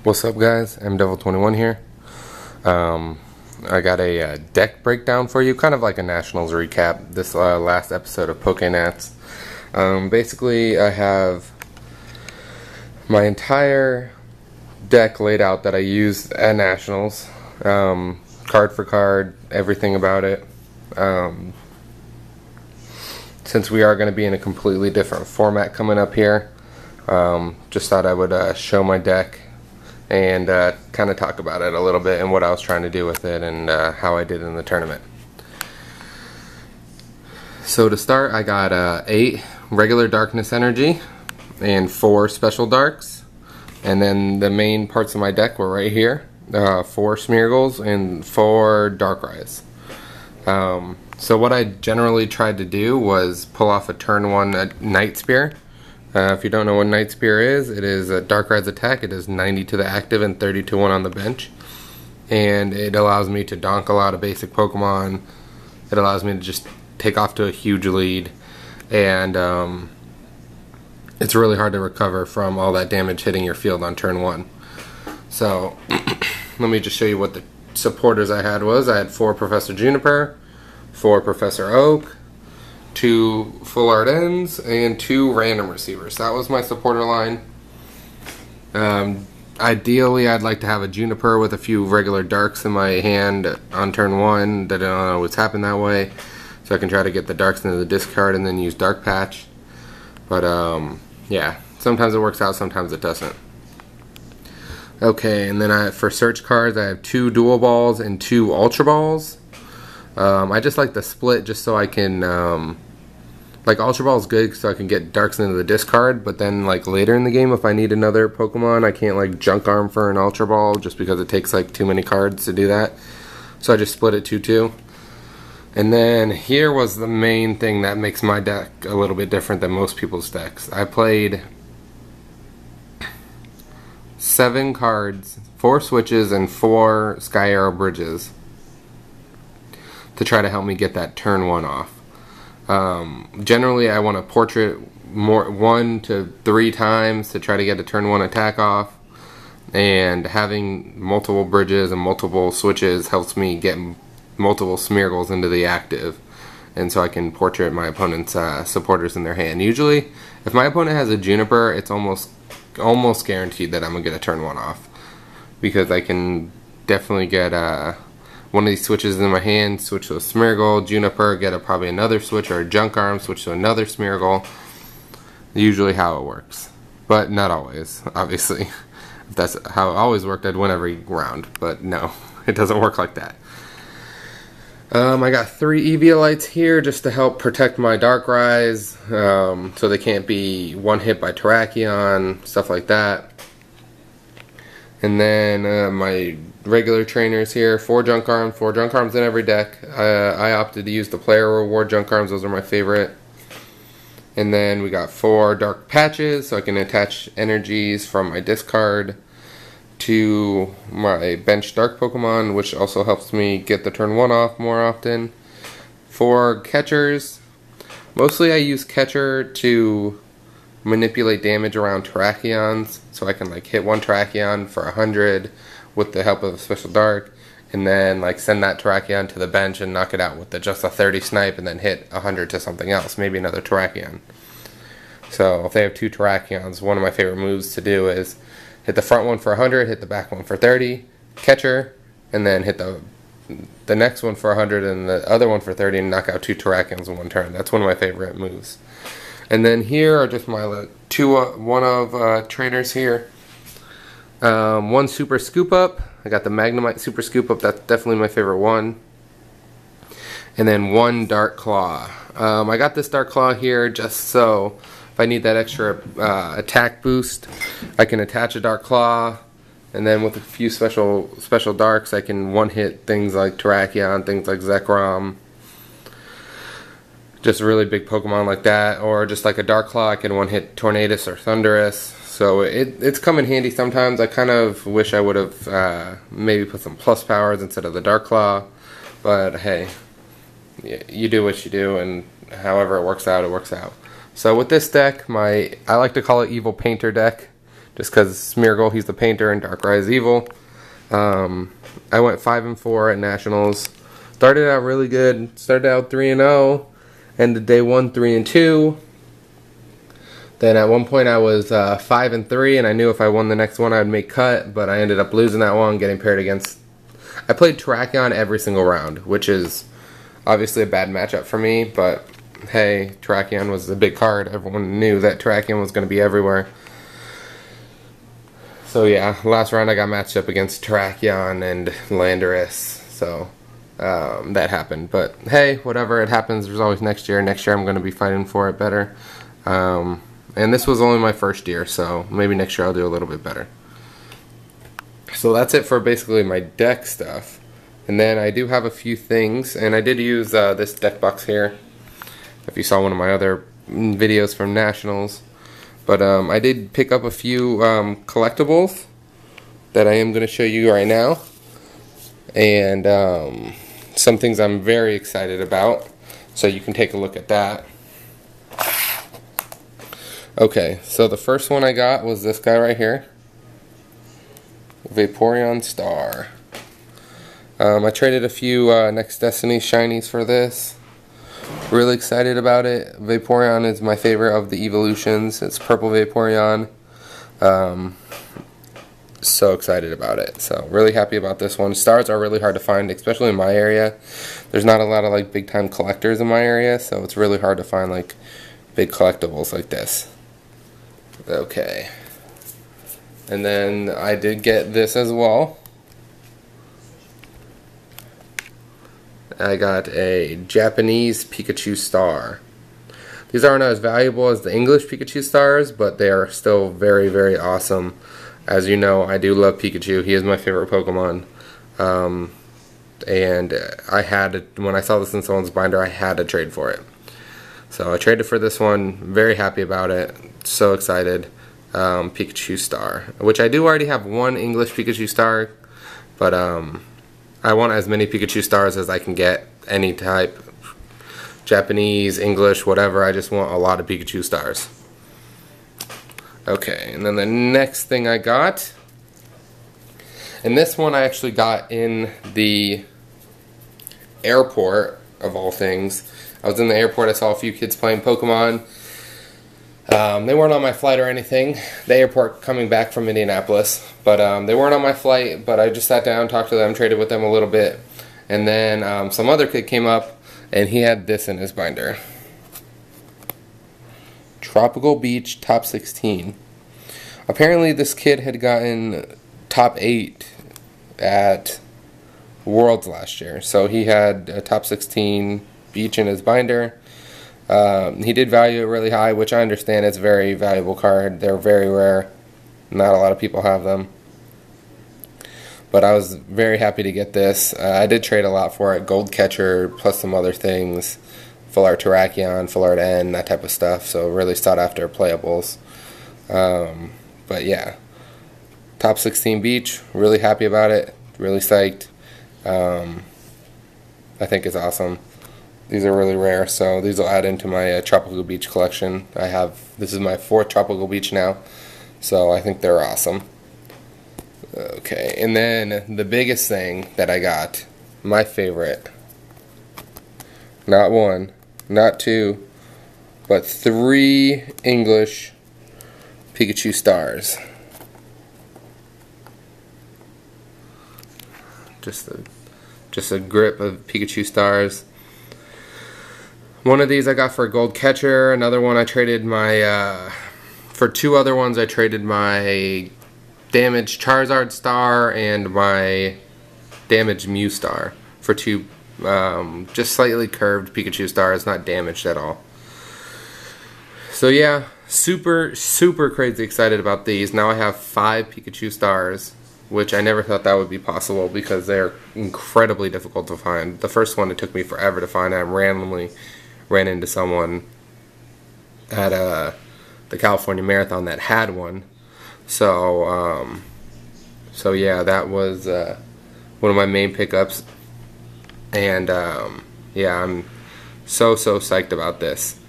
What's up, guys? I'm Devil21 here. I got a deck breakdown for you, kind of like a Nationals recap. This last episode of Pokenats. Basically, I have my entire deck laid out that I used at Nationals, card for card, everything about it. Since we are going to be in a completely different format coming up here, just thought I would show my deck and kind of talk about it a little bit and what I was trying to do with it and how I did in the tournament. So to start, I got 8 regular darkness energy and 4 special darks, and then the main parts of my deck were right here, 4 Smeargles and 4 Darkrai's. So what I generally tried to do was pull off a turn 1 Night Spear. If you don't know what Night Spear is, it is a Darkrai's attack. It is 90 to the active and 30 to 1 on the bench. And it allows me to donk a lot of basic Pokemon. It allows me to just take off to a huge lead. And it's really hard to recover from all that damage hitting your field on turn 1. So let me just show you what the supporters I had was. I had 4 Professor Juniper, 4 Professor Oak, 2 full art ends, and 2 random receivers. That was my supporter line. Ideally, I'd like to have a Juniper with a few regular darks in my hand on turn 1. That don't always happen that way, so I can try to get the darks into the discard and then use Dark Patch. But yeah, sometimes it works out, sometimes it doesn't. Okay, and then for search cards, I have 2 Dual Balls and 2 Ultra Balls. I just like the split just so I can, like, Ultra Ball is good so I can get darks into the discard, but then like later in the game if I need another Pokemon, I can't like Junk Arm for an Ultra Ball just because it takes like too many cards to do that. So I just split it 2-2. And then here was the main thing that makes my deck a little bit different than most people's decks. I played 7 cards, 4 switches, and 4 Sky Arrow Bridges to try to help me get that turn 1 off. Generally, I want to portrait 1 to 3 times to try to get a turn 1 attack off, and having multiple bridges and multiple switches helps me get multiple Smeargles into the active, and so I can portrait my opponent's supporters in their hand. Usually, if my opponent has a Juniper, it's almost guaranteed that I'm going to get a turn 1 off, because I can definitely get one of these switches in my hand, switch to a Smeargle, Juniper, get probably another switch, or a Junk Arm, switch to another Smeargle. Usually how it works, but not always, obviously. If that's how it always worked, I'd win every round, but no, it doesn't work like that. I got 3 Eviolites here just to help protect my Darkrai's, so they can't be one hit by Terrakion, stuff like that. And then my regular trainers here, 4 Junk Arms, 4 Junk Arms in every deck. I opted to use the player reward Junk Arms, those are my favorite. And then we got 4 Dark Patches, so I can attach energies from my discard to my bench Dark Pokemon, which also helps me get the turn 1 off more often. 4 Catchers. Mostly I use Catcher to manipulate damage around Terrakions, so I can like hit 1 Terrakion for 100 with the help of a special dark, and then like send that Terrakion to the bench and knock it out with just a 30 snipe, and then hit 100 to something else, maybe another Terrakion. So if they have 2 Terrakions, one of my favorite moves to do is hit the front one for 100, hit the back one for 30, Catcher, and then hit the next one for 100 and the other one for 30, and knock out 2 Terrakions in one turn. That's one of my favorite moves. And then here are just my one of trainers here. 1 Super Scoop Up. I got the Magnemite Super Scoop Up. That's definitely my favorite one. And then 1 Dark Claw. I got this Dark Claw here just so if I need that extra attack boost, I can attach a Dark Claw, and then with a few special darks, I can one-hit things like Terrakion, things like Zekrom. Just a really big Pokemon like that, or just like a Dark Claw, I can one-hit Tornadus or Thundurus. So it's come in handy sometimes. I kind of wish I would have maybe put some plus powers instead of the Dark Claw, but hey, you do what you do, and however it works out, it works out. So with this deck, I like to call it Evil Painter deck, just because Smeargle, he's the painter, and Darkrai is evil. I went 5-4 at Nationals. Started out really good. Started out 3-0. Ended day 1 3-2. Then at one point I was 5-3, and I knew if I won the next one I'd make cut, but I ended up losing that one, getting paired against... I played Terrakion every single round, which is obviously a bad matchup for me, but hey, Terrakion was a big card. Everyone knew that Terrakion was going to be everywhere. So yeah, last round I got matched up against Terrakion and Landorus, so that happened. But hey, whatever, it happens. There's always next year. Next year I'm going to be fighting for it better. And this was only my first year, so maybe next year I'll do a little bit better. So that's it for basically my deck stuff. And then I do have a few things, and I did use this deck box here, if you saw one of my other videos from Nationals. But I did pick up a few collectibles that I am going to show you right now. And some things I'm very excited about, so you can take a look at that. Okay, so the first one I got was this guy right here. Vaporeon Star. I traded a few Next Destiny shinies for this. Really excited about it. Vaporeon is my favorite of the evolutions. It's purple Vaporeon. So excited about it. So really happy about this one. Stars are really hard to find, especially in my area. There's not a lot of like big time collectors in my area, so it's really hard to find like big collectibles like this. Okay. And then I did get this as well. I got a Japanese Pikachu Star. These aren't as valuable as the English Pikachu Stars, but they are still very, very awesome. As you know, I do love Pikachu. He is my favorite Pokemon. And I had to, when I saw this in someone's binder, I had to trade for it. So I traded for this one. Very happy about it. So excited. Pikachu Star, which I do already have one English Pikachu Star, but I want as many Pikachu Stars as I can get, any type, Japanese, English, whatever. I just want a lot of Pikachu Stars. Okay, and then the next thing I got, and this one I actually got in the airport, of all things. I was in the airport, I saw a few kids playing Pokemon. They weren't on my flight or anything, the airport coming back from Indianapolis, but they weren't on my flight, but I just sat down, talked to them, traded with them a little bit, and then some other kid came up, and he had this in his binder. Tropical Beach Top 16. Apparently this kid had gotten top 8 at Worlds last year, so he had a top 16 beach in his binder. He did value it really high, which I understand. It's a very valuable card. They're very rare. Not a lot of people have them. But I was very happy to get this. I did trade a lot for it. Gold Catcher, plus some other things. Full Art Terrakion, Full Art N, that type of stuff. So really sought after playables. But yeah. Top 16 beach. Really happy about it. Really psyched. I think it's awesome. These are really rare, so these will add into my Tropical Beach collection. This is my 4th Tropical Beach now, so I think they're awesome. Okay, and then the biggest thing that I got, my favorite, not 1, not 2, but 3 English Pikachu Stars. Just a grip of Pikachu Stars. One of these I got for a Gold Catcher. Another one I traded my, for 2 other ones I traded my damaged Charizard Star and my damaged Mew Star for 2 just slightly curved Pikachu Stars, not damaged at all. So yeah, super crazy excited about these. Now I have 5 Pikachu Stars, which I never thought that would be possible because they're incredibly difficult to find. The first one, it took me forever to find. I randomly ran into someone at the California Marathon that had one. So yeah, that was one of my main pickups. And yeah, I'm so psyched about this.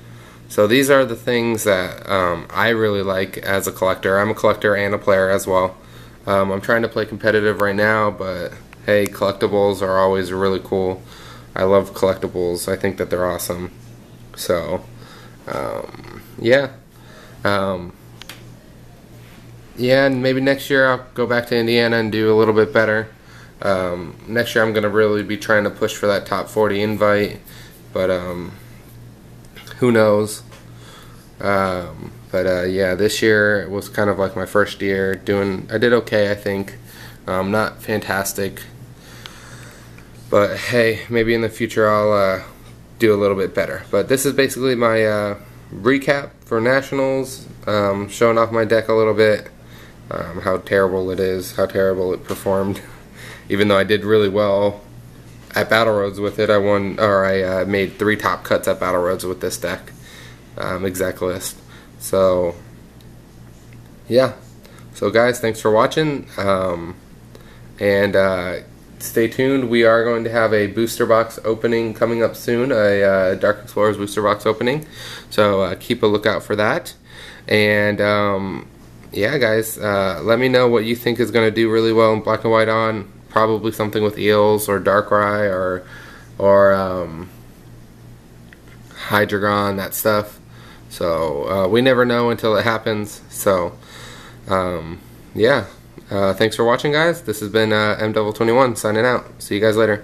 So these are the things that I really like as a collector. I'm a collector and a player as well. I'm trying to play competitive right now, but hey, collectibles are always really cool. I love collectibles. I think that they're awesome. So, yeah. Yeah, and maybe next year I'll go back to Indiana and do a little bit better. Next year I'm going to really be trying to push for that top 40 invite, but who knows. Yeah, this year was kind of like my first year I did okay, I think. Not fantastic, but hey, maybe in the future I'll do a little bit better. But this is basically my recap for Nationals, showing off my deck a little bit, how terrible it is, how terrible it performed. Even though I did really well at Battle Roads with it, I made 3 top cuts at Battle Roads with this deck, exact list. So yeah, so guys, thanks for watching, and stay tuned. We are going to have a booster box opening coming up soon, a Dark Explorers booster box opening, so keep a lookout for that. And yeah guys, let me know what you think is going to do really well in Black and White On. Probably something with Eels or Darkrai or Hydreigon, that stuff. So we never know until it happens. So yeah, thanks for watching, guys. This has been M21 signing out. See you guys later.